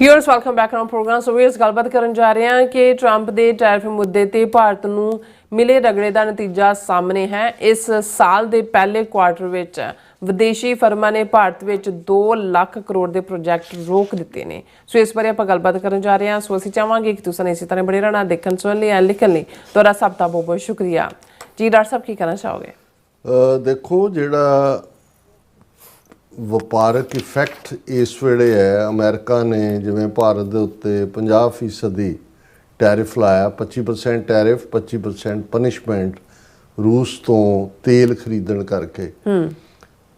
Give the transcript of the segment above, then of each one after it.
Viewers welcome back on programme. So viewers गलबात करन जा रहे हैं कि ट्रंप के टैरिफ मुद्दे ते भारत नूं मिले रगड़े का नतीजा सामने है। इस साल के पहले क्वार्टर विच विदेशी फर्मां ने भारत विच 2 लाख करोड़ के प्रोजैक्ट रोक दिते ने। सो इस बारे आपां गलबात करन जा रहे हैं। सो असीं चाहांगे कि तुसीं इसी तरह बड़े रहना देखण सुणन लई लिखण लई तुहाडा सब दा बहुत बहुत शुक्रिया जी। डॉक्टर साहब की कहना चाहोगे? देखो जिहड़ा ਵਪਾਰਕ ਇਫੈਕਟ ਇਸ ਵੇਲੇ ਹੈ, ਅਮਰੀਕਾ ਨੇ ਜਿਵੇਂ ਭਾਰਤ ਦੇ ਉੱਤੇ 50% ਟੈਰਿਫ ਲਾਇਆ, 25% ਟੈਰਿਫ 25% ਪਨਿਸ਼ਮੈਂਟ ਰੂਸ ਤੋਂ ਤੇਲ ਖਰੀਦਣ ਕਰਕੇ।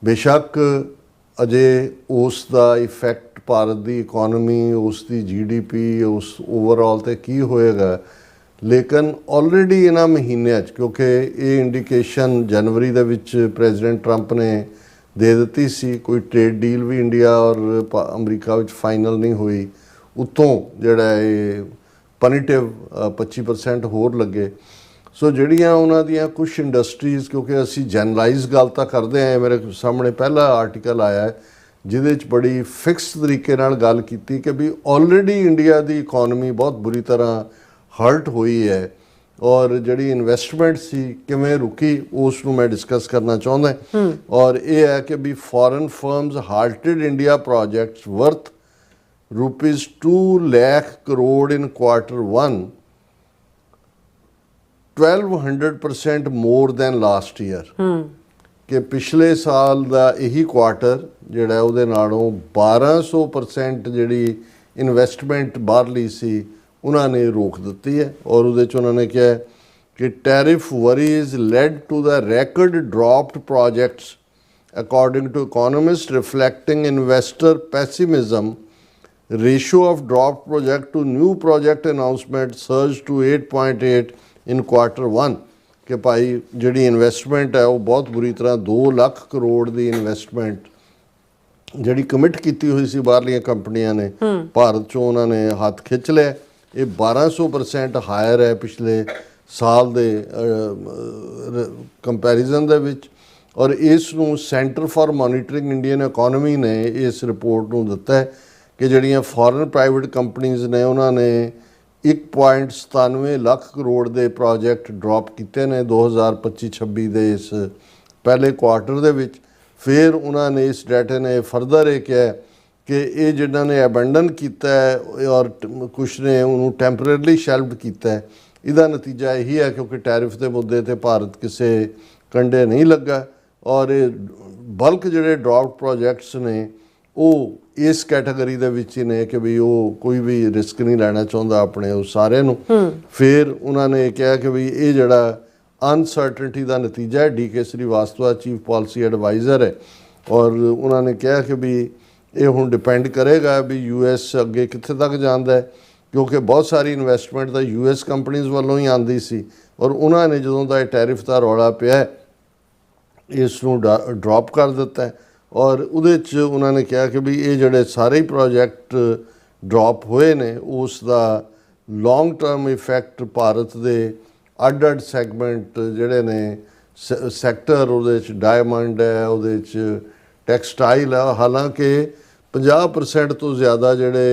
ਬੇਸ਼ੱਕ ਅਜੇ ਉਸ ਦਾ ਇਫੈਕਟ ਭਾਰਤ ਦੀ ਇਕੋਨਮੀ, ਉਸ ਦੀ GDP, ਉਸ ਓਵਰਆਲ ਤੇ ਕੀ ਹੋਏਗਾ, ਲੇਕਿਨ ਆਲਰੇਡੀ ਇਹਨਾਂ ਮਹੀਨਿਆਂ 'ਚ ਕਿਉਂਕਿ ਇਹ ਇੰਡੀਕੇਸ਼ਨ ਜਨਵਰੀ ਦੇ ਵਿੱਚ ਪ੍ਰੈਜ਼ੀਡੈਂਟ ਟਰੰਪ ਨੇ ਦੇ ਦਿੱਤੀ ਸੀ, ਕੋਈ ਟ੍ਰੇਡ ਡੀਲ ਵੀ ਇੰਡੀਆ ਔਰ ਅਮਰੀਕਾ ਵਿੱਚ ਫਾਈਨਲ ਨਹੀਂ ਹੋਈ, ਉੱਤੋਂ ਜਿਹੜਾ ਇਹ ਪਨੀਟਿਵ 25% ਹੋਰ ਲੱਗੇ। ਸੋ ਜਿਹੜੀਆਂ ਉਹਨਾਂ ਦੀਆਂ ਕੁਛ ਇੰਡਸਟਰੀਜ਼, ਕਿਉਂਕਿ ਅਸੀਂ ਜਨਰਲਾਈਜ਼ ਗੱਲ ਤਾਂ ਕਰਦੇ ਹਾਂ, ਮੇਰੇ ਸਾਹਮਣੇ ਪਹਿਲਾ ਆਰਟੀਕਲ ਆਇਆ ਜਿਹਦੇ 'ਚ ਬੜੀ ਫਿਕਸ ਤਰੀਕੇ ਨਾਲ ਗੱਲ ਕੀਤੀ ਕਿ ਵੀ ਆਲਰੇਡੀ ਇੰਡੀਆ ਦੀ ਇਕੋਨਮੀ ਬਹੁਤ ਬੁਰੀ ਤਰ੍ਹਾਂ ਹਰਟ ਹੋਈ ਹੈ और जी इन्वेस्टमेंट सी किवें रुकी उस मैं डिस्कस करना चाहता और ये है कि भी foreign firms halted India projects worth ₹2 lakh crore in Q1, 1200% more than last year. कि पिछले साल का यही क्वार्टर जिहड़ा उहदे नालों 1200% जिहड़ी इन्वेस्टमेंट बाहरली सी उन्होंने रोक दी है। और उहदे च उन्होंने कहा कि tariff worries led to the record dropped projects according to economist, reflecting investor pessimism. Ratio of dropped project to new project announcement surge to 8.8 in Q1। कि भाई जी इन्वेस्टमेंट है वो बहुत बुरी तरह 2 लाख करोड़ की इन्वेस्टमेंट जी कमिट की हुई सी बाहरलियां कंपनियां ने, भारत चों उन्होंने हाथ खिंच लिया। ये 1200% हायर है पिछले साल के कंपैरिजन दे विच। और इस centre for monitoring Indian economy ने इस रिपोर्ट को दिता है कि जड़ियाँ फॉरेन प्राइवेट कंपनीज़ ने उन्होंने 1.97 लाख करोड़ के प्रोजेक्ट ड्रॉप किए ने 2025-26 के इस पहले क्वार्टर दे विच। फिर उन्होंने इस डाटे ने फरदर ये कहा कि ये जिन्होंने अबैंडन किया है और कुछ ने उन्होंने टैंपरेरली शेल्व्ड किया है, इसका नतीजा यही है क्योंकि टैरिफ के मुद्दे ते भारत किसी कंडे नहीं लगा। और बल्क जोड़े ड्रॉप्ड प्रोजेक्ट्स ने वो इस कैटेगरी दे विच ही ने कि भी वो कोई भी रिस्क नहीं लेना चाहता अपने उस सारे नूं। फिर उन्होंने कहा कि भी ये जड़ा अनसर्टनटी का नतीजा है। DK Srivastava chief policy adviser है और उन्होंने कहा कि भी ये हुण डिपेंड करेगा भी US अगे कित्थे तक जाता है, क्योंकि बहुत सारी इन्वेस्टमेंट तो US कंपनीज़ वालों ही आती सी और उन्होंने जो का टैरिफ का रौला पिया इसनूं ड्रॉप कर दिता है। और उहदे उन्होंने कहा कि भी ये जोड़े सारे प्रोजेक्ट ड्रॉप हुए ने उसका लॉन्ग टर्म इफैक्ट भारत के अड अड सैगमेंट जोड़े ने सैक्टर उहदे डायमंड है, उहदे टैक्सटाइल है। हालांकि 50% तो ज़्यादा जोड़े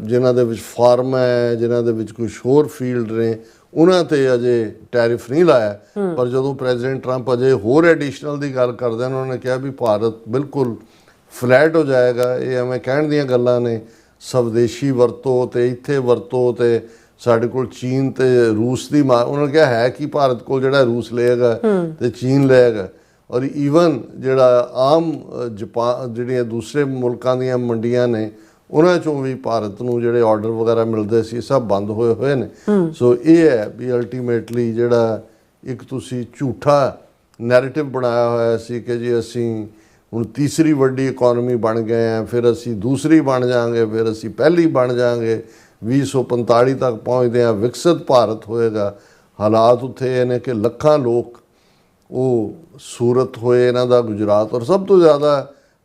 जिन्हां दे विच फार्म है, जिन्हां दे विच कुछ होर फील्ड ने, उन्हां ते अजे टैरिफ नहीं लाया। पर जो प्रेजिडेंट ट्रंप अजे होर एडिशनल की गल करते हैं, उन्होंने कहा भी भारत बिल्कुल फ्लैट हो जाएगा। ये एवें कहण दीयां गल्लां ने, स्वदेशी वरतो तो इत्थे वरतो तो साडे कोल चीन तो रूस की उन्होंने कहा है कि भारत को जिहड़ा रूस लेगा तो चीन लेगा। और ईवन जिहड़ा आम जापान जिहड़ियां दूसरे मुल्कां दीयां मंडियां ने उन्हां चों भी भारत नूं जिहड़े ऑर्डर वगैरह मिलते सी सब बंद होए हुए ने। सो ये है भी अल्टीमेटली जिहड़ा एक तुसीं झूठा नैरेटिव बनाया होया सी कि जी असीं हुण तीसरी वड्डी इकोनॉमी बन गए हैं, फिर असीं दूसरी बन जाएंगे, फिर असीं पहली बन जाएंगे, 2045 तक पहुँचदे हैं विकसित भारत होएगा। हालात उत्थे ये ने कि लखां लोग वो सूरत होए इन्हां दा गुजरात, और सब तो ज़्यादा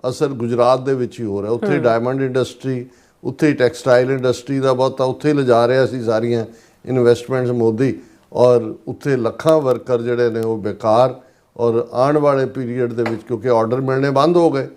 असर गुजरात दे विच ही हो रहा। उत्थे डायमंड इंडस्ट्री, उत्थे टैक्सटाइल इंडस्ट्री का बहुता उत्थे ले जा रहा सी सारियां इन्वेस्टमेंट्स मोदी, और उत्थे लखां वर्कर जिहड़े ने वो बेकार ਔਰ ਆਉਣ ਵਾਲੇ ਪੀਰੀਅਡ ਦੇ ਵਿੱਚ ਕਿਉਂਕਿ ਆਰਡਰ ਮਿਲਣੇ ਬੰਦ ਹੋ ਗਏ,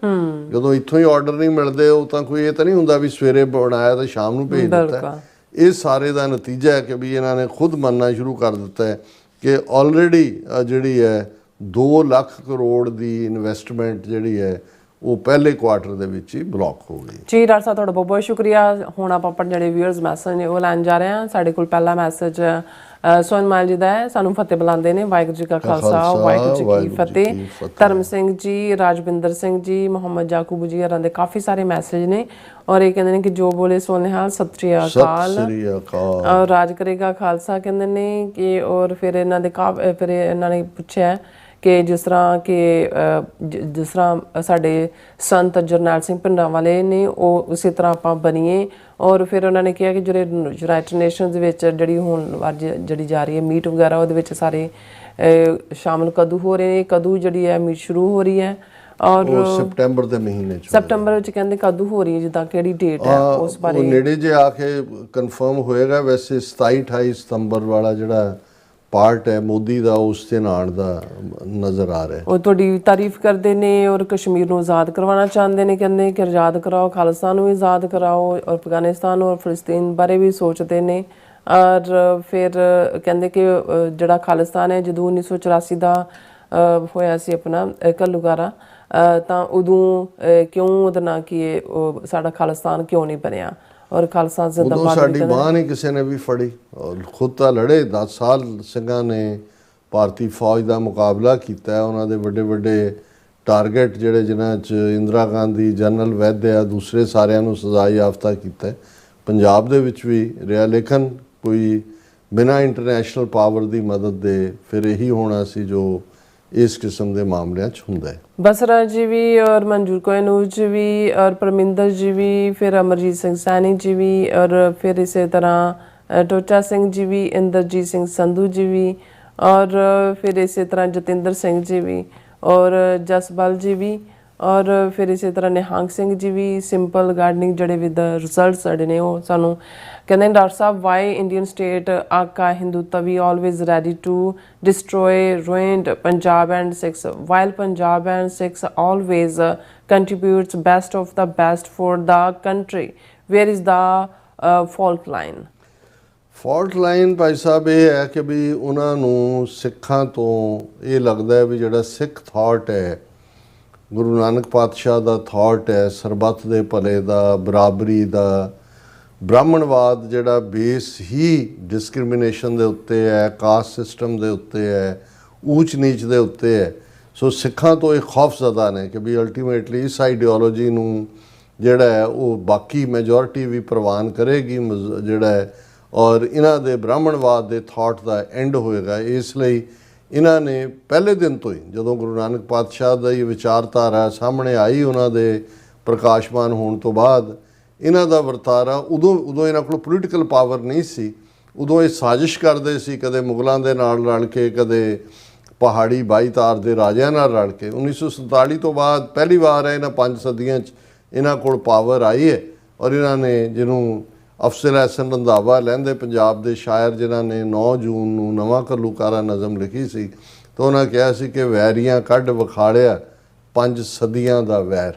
ਜਦੋਂ ਇੱਥੋਂ ਹੀ ਆਰਡਰ ਨਹੀਂ ਮਿਲਦੇ ਉਹ ਤਾਂ ਕੋਈ ਇਹ ਤਾਂ ਨਹੀਂ ਹੁੰਦਾ ਵੀ ਸਵੇਰੇ ਬਣਾਇਆ ਤਾਂ ਸ਼ਾਮ ਨੂੰ ਭੇਜ ਦਿੱਤਾ। ਇਹ ਸਾਰੇ ਦਾ ਨਤੀਜਾ ਹੈ ਕਿ ਵੀ ਇਹਨਾਂ ਨੇ ਖੁਦ ਮੰਨਣਾ ਸ਼ੁਰੂ ਕਰ ਦਿੱਤਾ ਹੈ ਕਿ ਆਲਰੇਡੀ ਜਿਹੜੀ ਹੈ 2 ਲੱਖ ਕਰੋੜ ਦੀ ਇਨਵੈਸਟਮੈਂਟ ਜਿਹੜੀ ਹੈ ਉਹ ਪਹਿਲੇ ਕੁਆਟਰ ਦੇ ਵਿੱਚ ਹੀ ਬਲੌਕ ਹੋ ਗਈ। ਜੀ ਡਾਕਟਰ ਸਾਹਿਬ ਤੁਹਾਡਾ ਬਹੁਤ ਬਹੁਤ ਸ਼ੁਕਰੀਆ। ਹੁਣ ਆਪਾਂ ਆਪਣੇ ਜਿਹੜੇ ਵਿਊਅਰਸ ਮੈਸੇਜ ਨੇ ਉਹ ਲੈਣ ਜਾ ਰਹੇ ਹਾਂ। ਸਾਡੇ ਕੋਲ ਪਹਿਲਾ ਮੈਸੇਜ ਸੋਨਮਾਲ ਜੀ ਦਾ ਹੈ। ਸਾਨੂੰ ਫਤਿਹ ਬੁਲਾਉਂਦੇ ਨੇ। ਵਾਹਿਗੁਰੂ ਜੀ ਕਾ ਖਾਲਸਾ ਵਾਹਿਗੁਰੂ ਜੀ ਕੀ ਫਤਿਹ। ਧਰਮ ਸਿੰਘ ਜੀ, ਰਾਜਵਿੰਦਰ ਸਿੰਘ ਜੀ, ਮੁਹੰਮਦ ਜਾਕੂਬ ਜੀ ਹਰਾਂ ਦੇ ਕਾਫੀ ਸਾਰੇ ਮੈਸੇਜ ਨੇ ਔਰ ਇਹ ਕਹਿੰਦੇ ਨੇ ਕਿ ਜੋ ਬੋਲੇ ਸੋ ਨਿਹਾਲ, ਸਤਿ ਸ੍ਰੀ ਅਕਾਲ ਔਰ ਰਾਜ ਕਰੇਗਾ ਖਾਲਸਾ ਕਹਿੰਦੇ ਨੇ ਕਿ ਔਰ ਫਿਰ ਇਹਨਾਂ ਦੇ ਫਿਰ ਇਹਨਾਂ ਨੇ ਪੁੱਛਿਆ ਕਿ ਜਿਸ ਤਰ੍ਹਾਂ ਸਾਡੇ ਸੰਤ ਜਰਨੈਲ ਸਿੰਘ ਪਿੰਡਾਂ ਵਾਲੇ ਨੇ ਉਹ ਉਸੇ ਤਰ੍ਹਾਂ ਆਪਾਂ ਬਣੀਏ ਔਰ ਫਿਰ ਉਹਨਾਂ ਨੇ ਕਿਹਾ ਕਿ ਜਿਹੜੇ ਯੂਨਾਈਟਿਡ ਨੇਸ਼ਨਸ ਵਿੱਚ ਜਿਹੜੀ ਹੁਣ ਅੱਜ ਜਿਹੜੀ ਜਾ ਰਹੀ ਹੈ ਮੀਟ ਵਗੈਰਾ ਉਹਦੇ ਵਿੱਚ ਸਾਰੇ ਸ਼ਾਮਲ ਕਦੋਂ ਹੋ ਰਹੇ ਨੇ, ਕਦੋਂ ਜਿਹੜੀ ਹੈ ਮੀਟ ਸ਼ੁਰੂ ਹੋ ਰਹੀ ਹੈ ਔਰ ਸਪਟੈਂਬਰ ਦੇ ਮਹੀਨੇ ਚ ਸਪਟੈਂਬਰ ਵਿੱਚ ਕਹਿੰਦੇ ਕਦੋਂ ਹੋ ਰਹੀ ਹੈ, ਜਿੱਦਾਂ ਕਿਹੜੀ ਡੇਟ ਹੈ ਉਸ ਬਾਰੇ ਨੇੜੇ ਜੇ ਆ ਕੇ ਕਨਫਰਮ ਹੋਏਗਾ। ਵੈਸੇ 27-28 ਸਤੰਬਰ ਵਾਲਾ ਜਿਹੜਾ ਪਾਰਟ ਹੈ ਮੋਦੀ ਦਾ ਉਸ ਦੇ ਨਾਲ ਦਾ ਨਜ਼ਰ ਆ ਰਿਹਾ। ਉਹ ਤੁਹਾਡੀ ਤਾਰੀਫ ਕਰਦੇ ਨੇ ਔਰ ਕਸ਼ਮੀਰ ਨੂੰ ਆਜ਼ਾਦ ਕਰਵਾਉਣਾ ਚਾਹੁੰਦੇ ਨੇ, ਕਹਿੰਦੇ ਕਿ ਆਜ਼ਾਦ ਕਰਾਓ, ਖਾਲਿਸਤਾਨ ਨੂੰ ਵੀ ਆਜ਼ਾਦ ਕਰਾਓ ਔਰ ਅਫਗਾਨਿਸਤਾਨ ਔਰ ਫਿਲਸਤੀਨ ਬਾਰੇ ਵੀ ਸੋਚਦੇ ਨੇ। ਔਰ ਫਿਰ ਕਹਿੰਦੇ ਕਿ ਜਿਹੜਾ ਖਾਲਿਸਤਾਨ ਹੈ ਜਦੋਂ 1984 ਦਾ ਹੋਇਆ ਸੀ ਆਪਣਾ ਘੱਲੂਘਾਰਾ ਤਾਂ ਉਦੋਂ ਕਿਉਂ ਉਹਦਾ ਨਾਂ ਕੀ ਸਾਡਾ ਖਾਲਿਸਤਾਨ ਕਿਉਂ ਨਹੀਂ ਬਣਿਆ ਔਰ ਖਾਲਸਾ ਜ਼ਿੰਦਾਬਾਦ। ਸਾਡੀ ਬਾਂਹ ਨਹੀਂ ਕਿਸੇ ਨੇ ਵੀ ਫੜੀ ਔਰ ਖੁਦ ਤਾਂ ਲੜੇ 10 ਸਾਲ ਸਿੰਘਾਂ ਨੇ ਭਾਰਤੀ ਫੌਜ ਦਾ ਮੁਕਾਬਲਾ ਕੀਤਾ। ਉਹਨਾਂ ਦੇ ਵੱਡੇ ਵੱਡੇ ਟਾਰਗੇਟ ਜਿਹੜੇ ਜਿਨ੍ਹਾਂ 'ਚ ਇੰਦਰਾ ਗਾਂਧੀ, ਜਨਰਲ ਵੈਦਿਆ, ਦੂਸਰੇ ਸਾਰਿਆਂ ਨੂੰ ਸਜ਼ਾ ਯਾਫਤਾ ਕੀਤਾ। ਪੰਜਾਬ ਦੇ ਵਿੱਚ ਵੀ ਰਿਹਾ ਲੇਕਿਨ ਕੋਈ ਬਿਨਾਂ ਇੰਟਰਨੈਸ਼ਨਲ ਪਾਵਰ ਦੀ ਮਦਦ ਦੇ ਫਿਰ ਇਹੀ ਹੋਣਾ ਸੀ ਜੋ ਇਸ ਕਿਸਮ ਦੇ ਮਾਮਲਿਆਂ 'ਚ ਹੁੰਦਾ ਹੈ। ਬਸਰਾ ਜੀ ਵੀ ਔਰ ਮਨਜੂਰ ਕੋਇਨੂਰ ਜੀ ਵੀ ਔਰ ਪਰਮਿੰਦਰ ਜੀ ਵੀ, ਫਿਰ ਅਮਰਜੀਤ ਸਿੰਘ ਸੈਣੀ ਜੀ ਵੀ ਔਰ ਫਿਰ ਇਸੇ ਤਰ੍ਹਾਂ ਟੋਚਾ ਸਿੰਘ ਜੀ ਵੀ, ਇੰਦਰਜੀਤ ਸਿੰਘ ਸੰਧੂ ਜੀ ਵੀ ਔਰ ਫਿਰ ਇਸੇ ਤਰ੍ਹਾਂ ਜਤਿੰਦਰ ਸਿੰਘ ਜੀ ਵੀ ਔਰ ਜਸਬਲ ਜੀ ਵੀ ਔਰ ਫਿਰ ਇਸੇ ਤਰ੍ਹਾਂ ਨਿਹੰਗ ਸਿੰਘ ਜੀ ਵੀ, ਸਿੰਪਲ ਗਾਰਡਨਿੰਗ ਜਿਹੜੇ ਵਿਦ ਰਿਜ਼ਲਟਸ ਜਿਹੜੇ ਨੇ ਉਹ ਸਾਨੂੰ ਕਹਿੰਦੇ doctor Sahib why Indian state aka ਹਿੰਦੂਤਵੀ always ready to destroy ruined Punjab and Sikhs while Punjab and Sikhs always contributes best of the best for the country where is the fault line. Fault line Bhai Sahib ਇਹ ਹੈ ਕਿ ਵੀ ਉਹਨਾਂ ਨੂੰ ਸਿੱਖਾਂ ਤੋਂ ਇਹ ਲੱਗਦਾ ਹੈ ਵੀ ਜਿਹੜਾ ਸਿੱਖ ਥਾਟ ਹੈ, ਗੁਰੂ ਨਾਨਕ ਪਾਤਸ਼ਾਹ ਦਾ ਥਾਟ ਹੈ ਸਰਬੱਤ ਦੇ ਭਲੇ ਦਾ, ਬਰਾਬਰੀ ਦਾ, ਬ੍ਰਾਹਮਣਵਾਦ ਜਿਹੜਾ ਬੇਸ ਹੀ ਡਿਸਕ੍ਰਿਮੀਨੇਸ਼ਨ ਦੇ ਉੱਤੇ ਹੈ, ਕਾਸਟ ਸਿਸਟਮ ਦੇ ਉੱਤੇ ਹੈ, ਊਚ ਨੀਚ ਦੇ ਉੱਤੇ ਹੈ। ਸੋ ਸਿੱਖਾਂ ਤੋਂ ਇਹ ਖੌਫਜ਼ਦਾ ਨੇ ਕਿ ਵੀ ਅਲਟੀਮੇਟਲੀ ਇਸ ਆਈਡੀਓਲੋਜੀ ਨੂੰ ਜਿਹੜਾ ਹੈ ਉਹ ਬਾਕੀ ਮੈਜੋਰਿਟੀ ਵੀ ਪ੍ਰਵਾਨ ਕਰੇਗੀ ਜਿਹੜਾ ਹੈ ਔਰ ਇਹਨਾਂ ਦੇ ਬ੍ਰਾਹਮਣਵਾਦ ਦੇ ਥਾਟ ਦਾ ਐਂਡ ਹੋਏਗਾ। ਇਸ ਲਈ ਇਹਨਾਂ ਨੇ ਪਹਿਲੇ ਦਿਨ ਤੋਂ ਹੀ ਜਦੋਂ ਗੁਰੂ ਨਾਨਕ ਪਾਤਸ਼ਾਹ ਦਾ ਇਹ ਵਿਚਾਰਧਾਰਾ ਸਾਹਮਣੇ ਆਈ ਉਹਨਾਂ ਦੇ ਪ੍ਰਕਾਸ਼ਮਾਨ ਹੋਣ ਤੋਂ ਬਾਅਦ ਇਹਨਾਂ ਦਾ ਵਰਤਾਰਾ ਉਦੋਂ ਇਹਨਾਂ ਕੋਲ ਪੋਲੀਟੀਕਲ ਪਾਵਰ ਨਹੀਂ ਸੀ। ਉਦੋਂ ਇਹ ਸਾਜ਼ਿਸ਼ ਕਰਦੇ ਸੀ, ਕਦੇ ਮੁਗਲਾਂ ਦੇ ਨਾਲ ਰਲ ਕੇ, ਕਦੇ ਪਹਾੜੀ ਬਾਈਤਾਰ ਦੇ ਰਾਜਿਆਂ ਨਾਲ ਰਲ ਕੇ। 1947 ਤੋਂ ਬਾਅਦ ਪਹਿਲੀ ਵਾਰ ਹੈ ਇਹਨਾਂ 5 ਸਦੀਆਂ 'ਚ ਇਹਨਾਂ ਕੋਲ ਪਾਵਰ ਆਈ ਹੈ ਔਰ ਇਹਨਾਂ ਨੇ ਜਿਹਨੂੰ ਅਫਜ਼ਲ ਅਹਿਸਨ ਰੰਧਾਵਾ ਲਹਿੰਦੇ ਪੰਜਾਬ ਦੇ ਸ਼ਾਇਰ ਜਿਨ੍ਹਾਂ ਨੇ 9 ਜੂਨ ਨੂੰ ਨਵਾਂ ਘੱਲੂਘਾਰਾ ਨਜ਼ਮ ਲਿਖੀ ਸੀ ਤਾਂ ਉਹਨਾਂ ਕਿਹਾ ਸੀ ਕਿ ਵੈਰੀਆਂ ਕੱਢ ਵਿਖਾੜਿਆ 5 ਸਦੀਆਂ ਦਾ ਵੈਰ।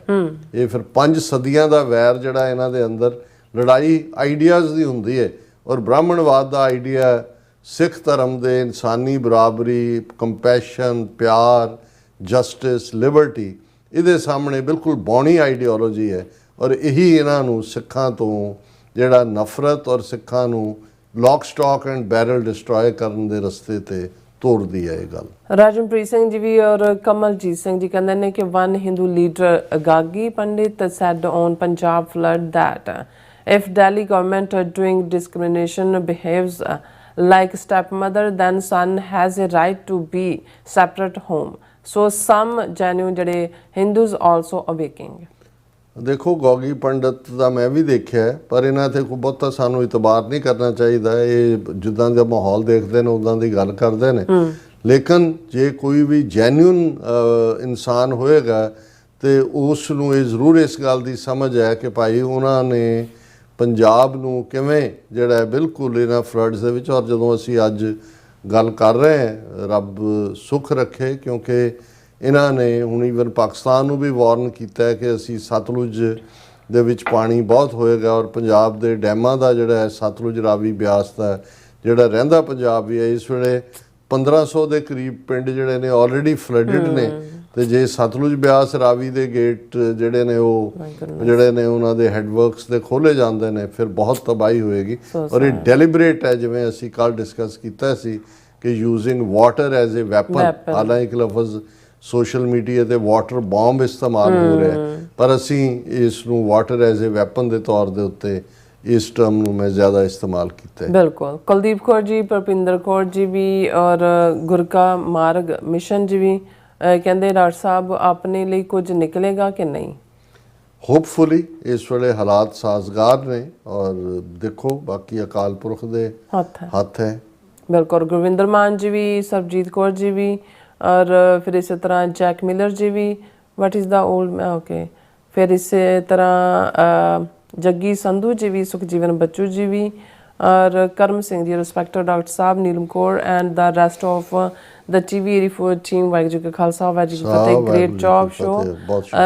ਇਹ ਫਿਰ 5 ਸਦੀਆਂ ਦਾ ਵੈਰ ਜਿਹੜਾ ਇਹਨਾਂ ਦੇ ਅੰਦਰ ਲੜਾਈ ਆਈਡੀਆਜ਼ ਦੀ ਹੁੰਦੀ ਹੈ ਔਰ ਬ੍ਰਾਹਮਣਵਾਦ ਦਾ ਆਈਡੀਆ ਸਿੱਖ ਧਰਮ ਦੇ ਇਨਸਾਨੀ ਬਰਾਬਰੀ, ਕੰਪੈਸ਼ਨ, ਪਿਆਰ, ਜਸਟਿਸ, ਲਿਬਰਟੀ ਇਹਦੇ ਸਾਹਮਣੇ ਬਿਲਕੁਲ ਬੌਣੀ ਆਈਡੀਓਲੋਜੀ ਹੈ ਔਰ ਇਹੀ ਇਹਨਾਂ ਨੂੰ ਸਿੱਖਾਂ ਤੋਂ ਜਿਹੜਾ ਨਫ਼ਰਤ ਔਰ ਸਿੱਖਾਂ ਨੂੰ lock stock and barrel destroy ਕਰਨ ਦੇ ਰਸਤੇ ਤੇ ਤੋੜਦੀ ਹੈ ਇਹ ਗੱਲ। ਰਾਜਨਪ੍ਰੀਤ ਸਿੰਘ ਜੀ ਵੀ ਔਰ ਕਮਲਜੀਤ ਸਿੰਘ ਜੀ ਕਹਿੰਦੇ ਨੇ ਕਿ one Hindu leader Gagi Pandit said on Punjab flood that if Delhi government doing discrimination behaves like stepmother then son has a right to be separate home so some genuine ਜਿਹੜੇ Hindus also awakening। ਦੇਖੋ ਗੋਗੀ ਪੰਡਤ ਦਾ ਮੈਂ ਵੀ ਦੇਖਿਆ ਪਰ ਇਹਨਾਂ ਤੇ ਕੋਈ ਬਹੁਤਾ ਸਾਨੂੰ ਇਤਬਾਰ ਨਹੀਂ ਕਰਨਾ ਚਾਹੀਦਾ। ਇਹ ਜਿੱਦਾਂ ਦਾ ਮਾਹੌਲ ਦੇਖਦੇ ਨੇ ਉਦਾਂ ਦੀ ਗੱਲ ਕਰਦੇ ਨੇ ਲੇਕਿਨ ਜੇ ਕੋਈ ਵੀ ਜੈਨੂਇਨ ਇਨਸਾਨ ਹੋਏਗਾ ਤੇ ਉਸ ਨੂੰ ਇਹ ਜ਼ਰੂਰ ਇਸ ਗੱਲ ਦੀ ਸਮਝ ਹੈ ਕਿ ਭਾਈ ਉਹਨਾਂ ਨੇ ਪੰਜਾਬ ਨੂੰ ਕਿਵੇਂ ਜਿਹੜਾ ਬਿਲਕੁਲ ਇਹਨਾਂ ਫਲੱਡਸ ਦੇ ਵਿੱਚ ਔਰ ਜਦੋਂ ਅਸੀਂ ਅੱਜ ਗੱਲ ਕਰ ਰਹੇ ਹੈ। ਰੱਬ ਸੁੱਖ ਰੱਖੇ, ਕਿਉਂਕਿ ਇਹਨਾਂ ਨੇ ਹੁਣ ਈਵਨ ਪਾਕਿਸਤਾਨ ਨੂੰ ਵੀ ਵਾਰਨ ਕੀਤਾ ਹੈ ਕਿ ਅਸੀਂ ਸਤਲੁਜ ਦੇ ਵਿੱਚ ਪਾਣੀ ਬਹੁਤ ਹੋਏਗਾ ਔਰ ਪੰਜਾਬ ਦੇ ਡੈਮਾਂ ਦਾ ਜਿਹੜਾ ਹੈ ਸਤਲੁਜ ਰਾਵੀ ਬਿਆਸ ਦਾ ਜਿਹੜਾ ਰਹਿੰਦਾ ਪੰਜਾਬ ਵੀ ਹੈ, ਇਸ ਵੇਲੇ 1500 ਦੇ ਕਰੀਬ ਪਿੰਡ ਜਿਹੜੇ ਨੇ ਆਲਰੇਡੀ ਫਲੱਡਡ ਨੇ, ਤੇ ਜੇ ਸਤਲੁਜ ਬਿਆਸ ਰਾਵੀ ਦੇ ਗੇਟ ਜਿਹੜੇ ਨੇ ਉਹ ਜਿਹੜੇ ਨੇ ਉਹਨਾਂ ਦੇ ਹੈਡਵਰਕਸ ਦੇ ਖੋਲੇ ਜਾਂਦੇ ਨੇ, ਫਿਰ ਬਹੁਤ ਤਬਾਹੀ ਹੋਏਗੀ। ਔਰ ਇਹ ਡੈਲੀਬਰੇਟ ਹੈ, ਜਿਵੇਂ ਅਸੀਂ ਕੱਲ ਡਿਸਕਸ ਕੀਤਾ ਸੀ ਕਿ using water as a weapon, ਹਾਲਾਂਕਿ ਲਫ਼ਜ਼ ਸੋਸ਼ਲ ਮੀਡੀਆ ਤੇ ਵਾਟਰ ਬੰਬ ਇਸਤੇਮਾਲ ਹੋ ਰਿਹਾ ਹੈ, ਪਰ ਅਸੀਂ ਇਸ ਨੂੰ ਵਾਟਰ ਐਜ਼ ਅ ਵੈਪਨ ਦੇ ਤੌਰ ਦੇ ਉੱਤੇ ਇਸ ਟਰਮ ਨੂੰ ਮੈਂ ਜ਼ਿਆਦਾ ਇਸਤੇਮਾਲ ਕੀਤਾ ਹੈ। ਬਿਲਕੁਲ। ਕੁਲਦੀਪ ਕੌਰ ਜੀ, ਪਰਪਿੰਦਰ ਕੌਰ ਜੀ ਵੀ ਔਰ ਗੁਰਕਾ ਮਾਰਗ ਮਿਸ਼ਨ ਜੀ ਵੀ ਕਹਿੰਦੇ ਡਾਕਟਰ ਸਾਹਿਬ ਆਪਣੇ ਲਈ ਕੁਝ ਨਿਕਲੇਗਾ ਕਿ ਨਹੀਂ? ਹੋਪਫੁਲੀ ਇਸ ਵੇਲੇ ਹਾਲਾਤ ਸਾਜ਼ਗਾਰ ਨੇ ਔਰ ਦੇਖੋ ਬਾਕੀ ਅਕਾਲ ਪੁਰਖ ਦੇ ਹੱਥ ਹੈ। ਬਿਲਕੁਲ। ਗੁਰਵਿੰਦਰ ਮਾਨ ਜੀ ਵੀ, ਸਰਬਜੀਤ ਕੌਰ ਜੀ ਵੀ ਔਰ ਫਿਰ ਇਸੇ ਤਰ੍ਹਾਂ ਜੈਕ ਮਿਲਰ ਜੀ ਵੀ, what is the old okay, ਫਿਰ ਇਸੇ ਤਰ੍ਹਾਂ ਜੱਗੀ ਸੰਧੂ ਜੀ ਵੀ, ਸੁਖਜੀਵਨ ਬੱਚੂ ਜੀ ਵੀ ਔਰ Karam Singh ji, respected doctor Sahib, Neelam Kaur and the rest of the TV84 team, Waheguru ji ਕਾ ਖਾਲਸਾ ਵਾਹਿਗੁਰੂ ਜੀ ਕੀ ਫਤਿਹ। Great job show,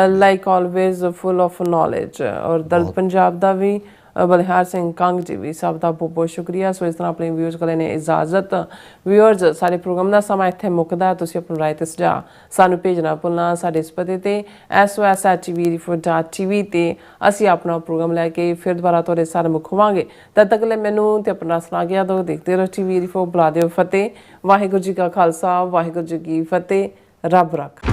like always full of knowledge. ਔਰ ਦਰਦ ਪੰਜਾਬ ਦਾ ਵੀ ਬਲਿਹਾਰ ਸਿੰਘ ਕੰਗ ਜੀ ਵੀ, ਸਭ ਦਾ ਬਹੁਤ ਬਹੁਤ ਸ਼ੁਕਰੀਆ। ਸੋ ਇਸ ਤਰ੍ਹਾਂ ਆਪਣੇ ਵਿਊਅਰਸ ਕੋਲ ਨੇ ਇਜਾਜ਼ਤ। ਵਿਊਅਰਸ, ਸਾਡੇ ਪ੍ਰੋਗਰਾਮ ਦਾ ਸਮਾਂ ਇੱਥੇ ਮੁੱਕਦਾ। ਤੁਸੀਂ ਆਪਣੀ ਰਾਏ ਤੇ ਸੁਝਾਅ ਸਾਨੂੰ ਭੇਜਣਾ ਭੁੱਲਣਾ ਸਾਡੇ ਇਸ ਪਤੇ ਤੇ sos@tv84.tv ਤੇ ਅਸੀਂ ਆਪਣਾ ਪ੍ਰੋਗਰਾਮ ਲੈ ਕੇ ਫਿਰ ਦੁਬਾਰਾ ਤੁਹਾਡੇ ਸਾਰੇ ਮੁੱਖ ਹੋਵਾਂਗੇ। ਤਦ ਤੱਕ ਲਈ ਮੈਨੂੰ ਤੇ ਆਪਣਾ ਸੁਣਾ ਗਿਆ ਦੋ ਦੇਖਦੇ ਰਹੋ TV84। ਬੁਲਾ ਦਿਓ ਫਤਿਹ। ਵਾਹਿਗੁਰੂ ਜੀ ਕਾ ਖਾਲਸਾ ਵਾਹਿਗੁਰੂ ਜੀ ਕੀ ਫਤਿਹ। ਰੱਬ ਰੱਖ।